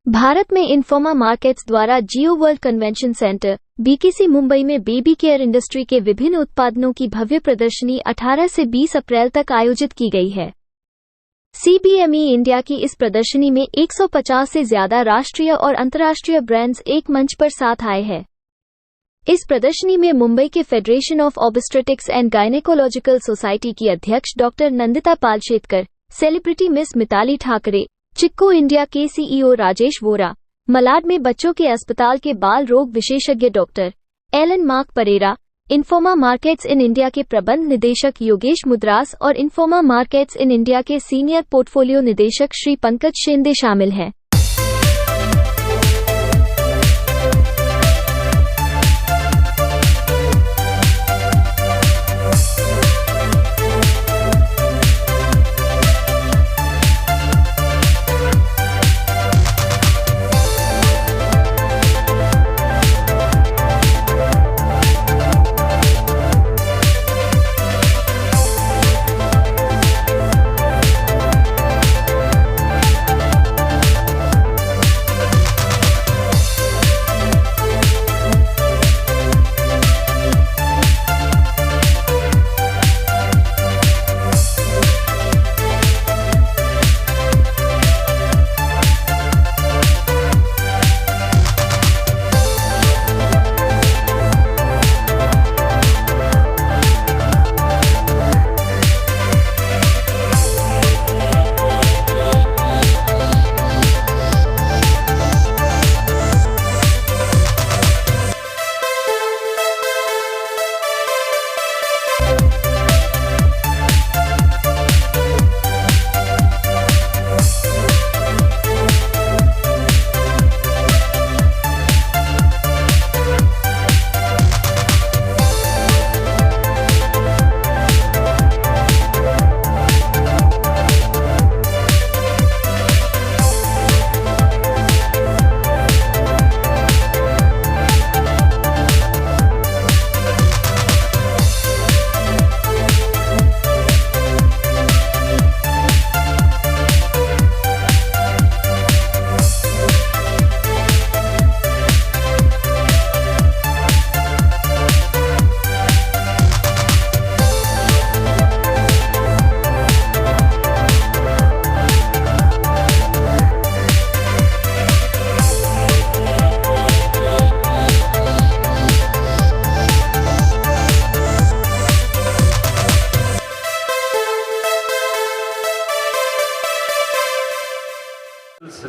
भारत में Informa markets द्वारा Jio world convention centre BKC Mumbai में बेबी केयर इंडस्ट्री के विभिन्न उत्पादनों की भव्य प्रदर्शनी 18 से 20 अप्रैल तक आयोजित की गई है। CBME इंडिया की इस प्रदर्शनी में 150 से ज्यादा राष्ट्रीय और अंतर्राष्ट्रीय ब्रांड्स एक मंच पर साथ आए हैं। इस प्रदर्शनी में मुंबई के federation of obstetrics and gynaecological society की अध्यक्ष doctor Nandita Palshetkar, celebrity miss Mitali Thackeray, Chicco India के CEO राजेश वोरा, मलाड में बच्चों के अस्पताल के बाल रोग विशेषज्ञ doctor Alan Mark Pereira, Informa markets in India के प्रबंध निदेशक योगेश मुद्रास और इन्फोमा मार्केट्स इन इंडिया के सीनियर पोर्टफोलियो निदेशक श्री पंकज शिंदे शामिल हैं।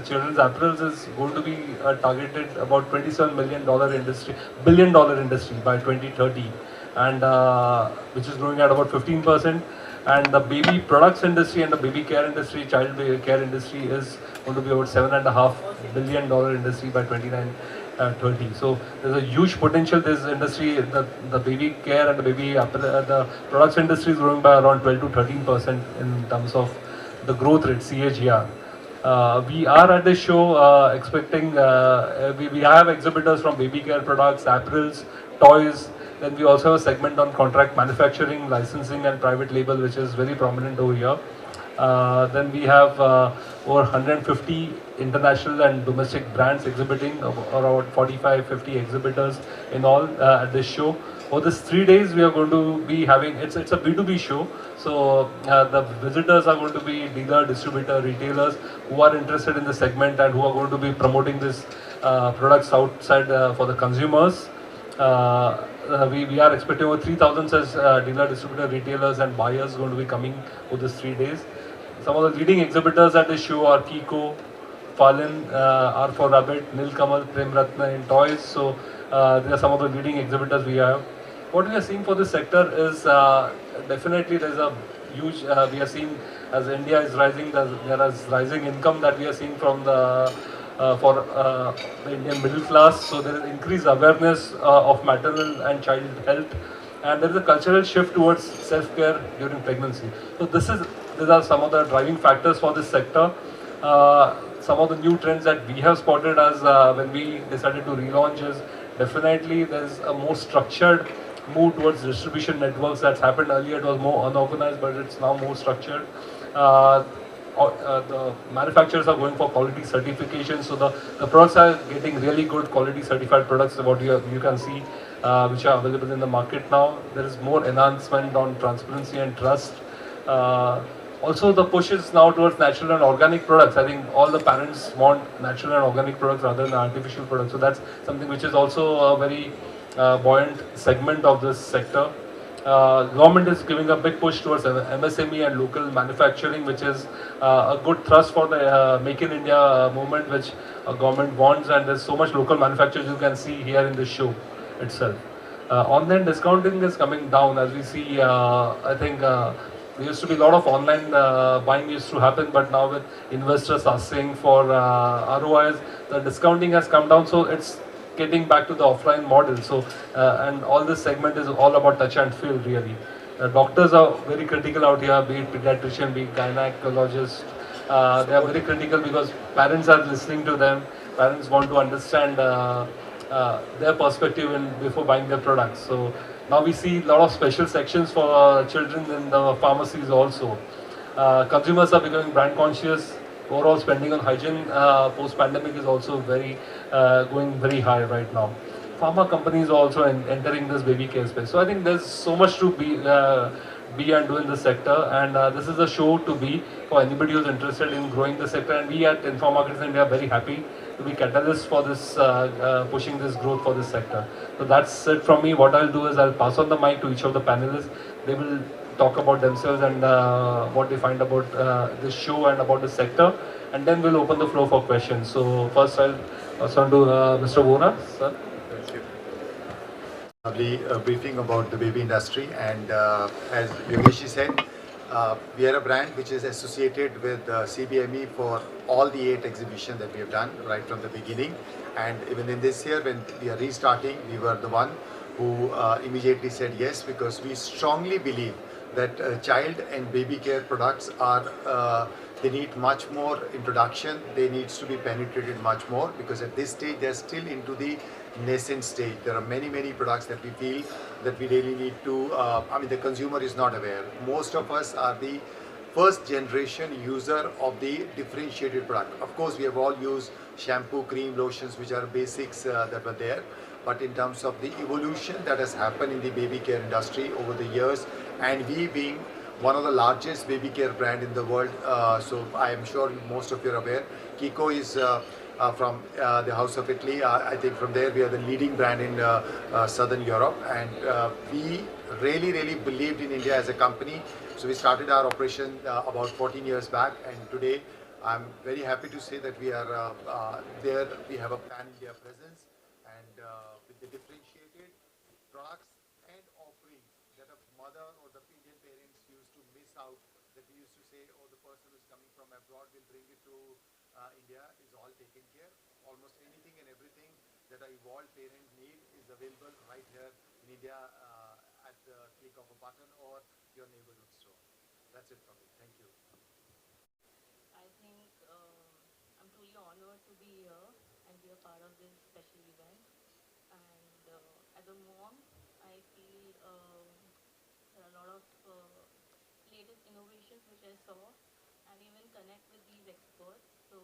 Children's apparels is going to be targeted about $27 billion industry by 2030, and which is growing at about 15%. And the baby products industry and the baby care industry, child care industry is going to be about $7.5 billion industry by 2030. So there's a huge potential. This industry, the baby care and the the products industry is growing by around 12 to 13% in terms of the growth rate CAGR. We are at this show expecting, we have exhibitors from baby care products, apparels, toys. Then we also have a segment on contract manufacturing, licensing and private label, which is very prominent over here. Then we have over 150 international and domestic brands exhibiting, around 45-50 exhibitors in all at this show. For this 3 days, we are going to be having, it's a B2B show. So the visitors are going to be dealer, distributor, retailers who are interested in the segment and who are going to be promoting this products outside for the consumers. We are expecting over 3,000 such dealer, distributor, retailers and buyers going to be coming for this 3 days. Some of the leading exhibitors at this show are Kiko, Fallen, R4 Rabbit, Nilkamal, Prem Ratna in toys. So these are some of the leading exhibitors we have. What we are seeing for this sector is definitely there's a huge, we are seeing as India is rising, there is rising income that we are seeing from the Indian middle class. So there is increased awareness of maternal and child health, and there is a cultural shift towards self-care during pregnancy. So these are some of the driving factors for this sector. Some of the new trends that we have spotted as when we decided to relaunch is definitely there's a more structured move towards distribution networks that's happened earlier. It was more unorganized, but it's now more structured. the manufacturers are going for quality certification. So the products are getting really good quality certified products. What you can see, which are available in the market now. There is more enhancement on transparency and trust. Uh, Also, the push is now towards natural and organic products. I think all the parents want natural and organic products rather than artificial products. So that's something which is also a very buoyant segment of this sector. Government is giving a big push towards MSME and local manufacturing, which is a good thrust for the Make in India movement, which government wants. And there's so much local manufacturers you can see here in this show itself. Online discounting is coming down as we see. I think there used to be a lot of online buying used to happen, but now with investors asking for ROIs, the discounting has come down. So it's getting back to the offline model. So and all this segment is all about touch and feel really. Doctors are very critical out here, be it pediatrician, be it gynecologist. They are very critical because parents are listening to them. Parents want to understand their perspective before buying their products. So now we see a lot of special sections for children in the pharmacies also. Consumers are becoming brand conscious. Overall spending on hygiene post-pandemic is also very going very high right now. Pharma companies are also entering this baby care space. So I think there's so much to be and do in this sector, and this is a show to be for anybody who's interested in growing the sector. And we at Inform Markets India are very happy to be catalysts for this pushing this growth for this sector. So that's it from me. What I'll do is I'll pass on the mic to each of the panelists. They will talk about themselves and what they find about this show and about the sector, and then we'll open the floor for questions. So first I'll pass on to Mr. Vora, sir. Thank you. Lovely briefing about the baby industry, and as Yogesh said, we are a brand which is associated with CBME for all the 8 exhibitions that we have done right from the beginning. And even in this year, when we are restarting, we were the one who immediately said yes, because we strongly believe that child and baby care products are they need much more introduction. They needs to be penetrated much more, because at this stage they're still into the nascent stage. There are many products that we feel that we really need to I mean, the consumer is not aware. Most of us are the first generation user of the differentiated product. Of course, we have all used shampoo, cream, lotions, which are basics that were there. But in terms of the evolution that has happened in the baby care industry over the years, and we being one of the largest baby care brand in the world, so I am sure most of you are aware, Kiko is from the House of Italy. I think from there we are the leading brand in Southern Europe, and we really believed in India as a company. So we started our operation about 14 years back, and today I'm very happy to say that we are there. We have a pan-India presence, and with the differentiated products and offerings that a mother or the Indian parents used to miss out, that we used to say, oh, the person who's coming from abroad will bring it to India, is all taken care. Almost anything and everything that a evolved parent need is available right here in India at the click of a button or your neighborhood store. That's it from me. Thank you. I think I'm truly honored to be here and be a part of this special event. And as a mom, I feel there are a lot of latest innovations which I saw and even connect with these experts. So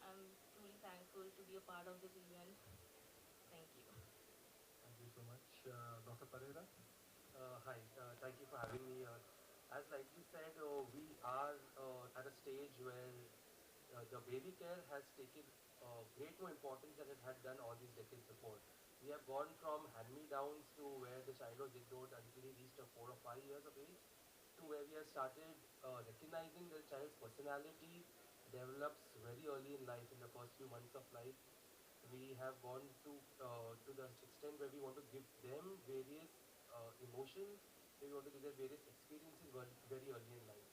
I'm truly thankful to be a part of this event. Thank you. Thank you so much, Dr. Pereira. Hi, thank you for having me here. As rightly said, we are at a stage where the baby care has taken great more importance than it had done all these decades before. We have gone from hand-me-downs to where the child was ignored until he reached 4 or 5 years of age, to where we have started recognizing the child's personality develops very early in life, in the first few months of life. We have gone to the extent where we want to give them various emotions, we want to give them various experiences very early in life.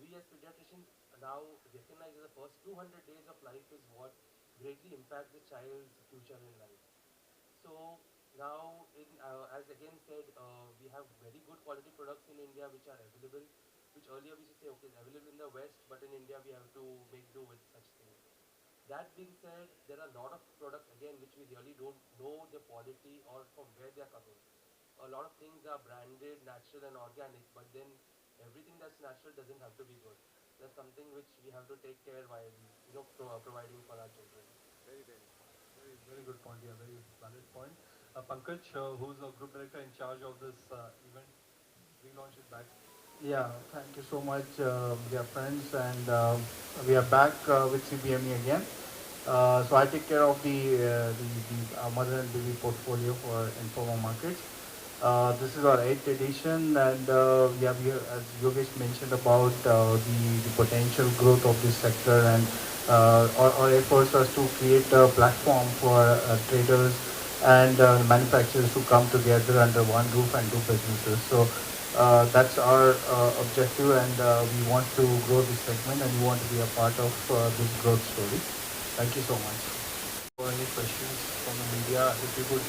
We as pediatricians now recognize that the first 200 days of life is what greatly impact the child's future in life. So now, as again said, we have very good quality products in India which are available, which earlier we used to say, okay, it's available in the West, but in India we have to make do with such things. That being said, there are a lot of products again which we really don't know the quality or from where they are coming. A lot of things are branded natural and organic, but then everything that's natural doesn't have to be good. that's something which we have to take care while providing for our children. Very good point. Yeah, very valid point. Pankaj, who's the group director in charge of this event, relaunch it back. Yeah, thank you so much, dear friends, and we are back with CBME again. So I take care of the mother and baby portfolio for Informa Markets. This is our 8th edition, and yeah, as Yogesh mentioned about the potential growth of this sector, and our efforts was to create a platform for traders and manufacturers to come together under one roof and do businesses. So that's our objective, and we want to grow this segment, and we want to be a part of this growth story. Thank you so much. Or any questions from the media, if you could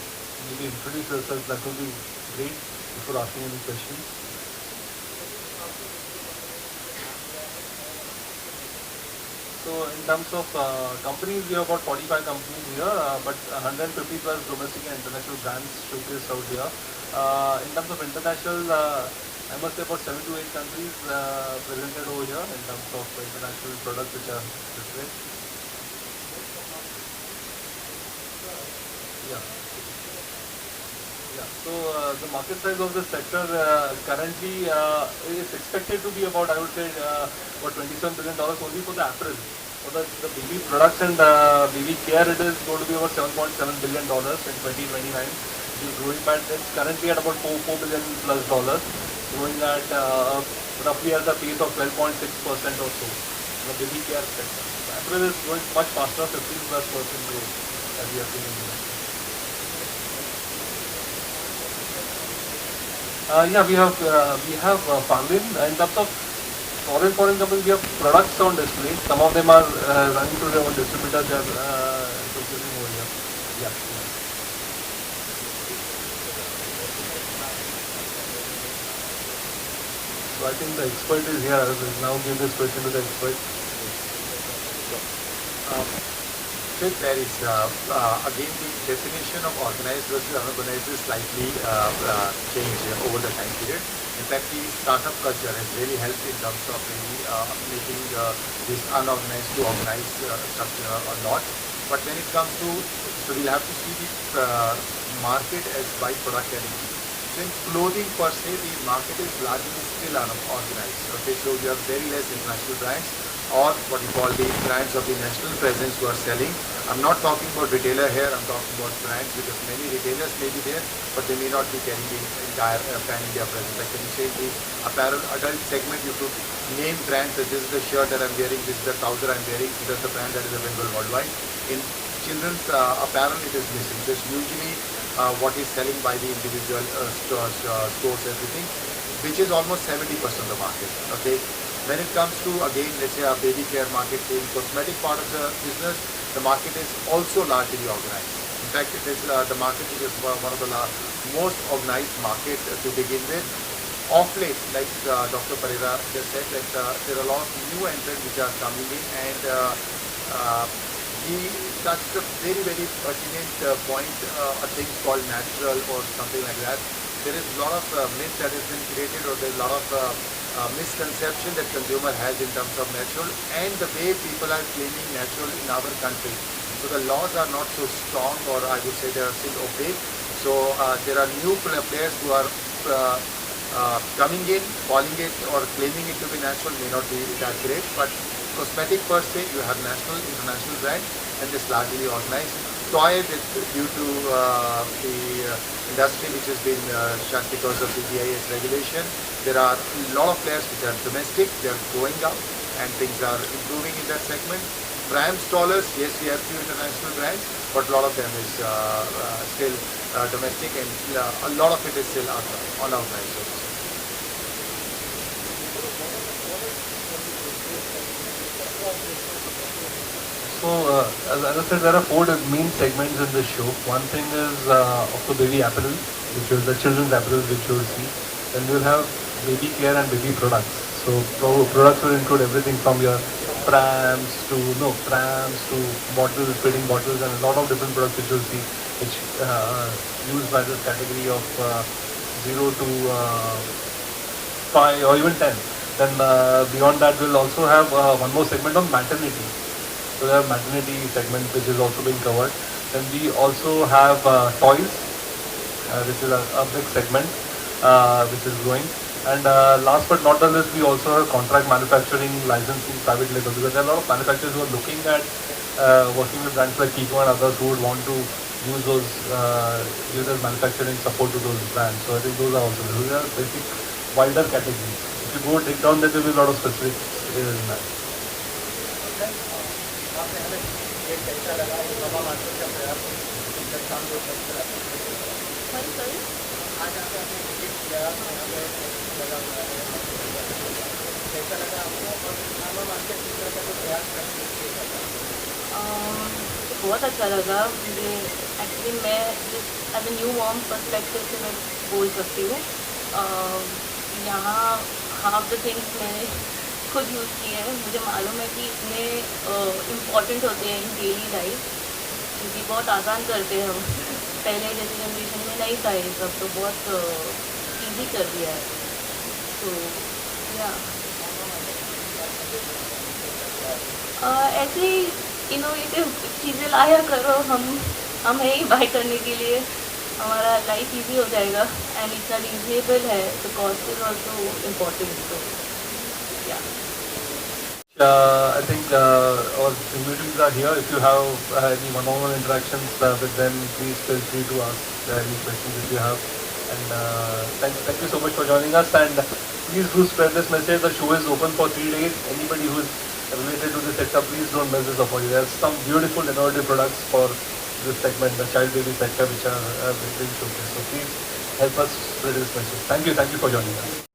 maybe introduce yourself, that would be great before asking any questions. So in terms of companies, we have about 45 companies here, but 150 plus domestic and international brands showcased out here. In terms of international, I must say about 7 to 8 countries presented over here in terms of international products which are displayed. Yeah. Yeah. So the market size of this sector currently is expected to be about, I would say, about $27 billion only for the apparel. For the baby products and baby care, it is going to be about $7.7 billion in 2029. It is growing, but it's currently at about $4 billion plus dollars, growing at roughly at the pace of 12.6% or so. The baby care sector. The apparel is growing much faster, 15+% growth as we are seeing in the yeah, we have Fanglin. In terms of foreign companies, we have products on display. Some of them are running through their own distributors. They are showcasing over here. Yeah. So I think the expert is here. I will now give this question to the expert. There is again the definition of organized versus unorganized is slightly changed over the time period. In fact, the startup culture has really helped in terms of really making this unorganized to organized structure or not. But when it comes to, so we'll have to see the market as by product category. So in clothing per se, the market is largely still unorganized. Okay, so you have very less international brands, or what we call the brands of the national presence who are selling. I'm not talking about retailer here, I'm talking about brands, because many retailers may be there, but they may not be carrying the entire pan-India presence. Like when you say the apparel adult segment, you could name brands that this is the shirt that I'm wearing, this is the trouser I'm wearing, this is the brand that is available worldwide. In children's apparel, it is missing. So it's usually what is selling by the individual stores, everything, which is almost 70% of the market. Okay. When it comes to, again, let's say our baby care market, in cosmetic part of the business, the market is also largely organized. In fact, it is the market which is one of the most organized market to begin with. Of late, like Dr. Parera just said, that there are a lot of new entrants which are coming in, and he touched a very, very pertinent point, a thing called natural or something like that. There is a lot of myth that has been created, or there is a lot of misconception that consumer has in terms of natural, and the way people are claiming natural in our country. So the laws are not so strong, or I would say they are still opaque. So there are new players who are coming in, calling it or claiming it to be natural, may not be that great, but cosmetic per se, you have national, international brand, and this largely organized. Toy, due to the industry which has been shut because of the BIS regulation, there are a lot of players which are domestic, they are growing up, and things are improving in that segment. Brand installers, yes, we have few international brands, but a lot of them is still domestic, and a lot of it is still unorganized. So, as I said, there are 4 main segments in this show. One thing is of the baby apparel, which is the children's apparel, which you will see. Then we will have baby care and baby products. So, products will include everything from your prams to bottles, feeding bottles, and a lot of different products which you will see, which used by this category of 0 to 5 or even 10. Then beyond that, we'll also have one more segment on maternity. So we have maternity segment which is also being covered. Then we also have toys. This is a big segment which is growing. And last but not the least, we also have contract manufacturing, licensing, private label, because there are a lot of manufacturers who are looking at working with brands like Kiko and others who would want to use those use as manufacturing support to those brands. So I think those are also those are basic wider categories. If you go dig down, there will be a lot of specifics in that. बहुत अच्छा लगा मुझे actually मैं जिस as a new mom perspective से मैं बोल सकती हूँ यहाँ हाफ द थिंग्स मैंने खुद यूज़ किए हैं मुझे मालूम है कि इतने इम्पॉर्टेंट होते हैं इन डेली लाइफ क्योंकि बहुत आसान करते हैं हम पहले जैसे जनरेशन में नहीं था ये सब तो बहुत ईजी कर दिया है तो या ऐसे ही इनोवेटिव चीज़ें लाया करो हम हैं ही बाय करने के लिए हमारा लाइफ इजी हो जाएगा एंड इतना रीजनेबल है तो कॉस्ट इज ऑल्सो इम्पोर्टेंट तो या I think our executives are here. If you have any one-on-one interactions with them, please feel free to ask any questions if you have. And thank you so much for joining us. And please do spread this message. The show is open for 3 days. Anybody who is related to this sector, please don't miss this opportunity. There's some beautiful innovative products for this segment, the child baby sector, which are being showcased. So please help us spread this message. Thank you for joining us.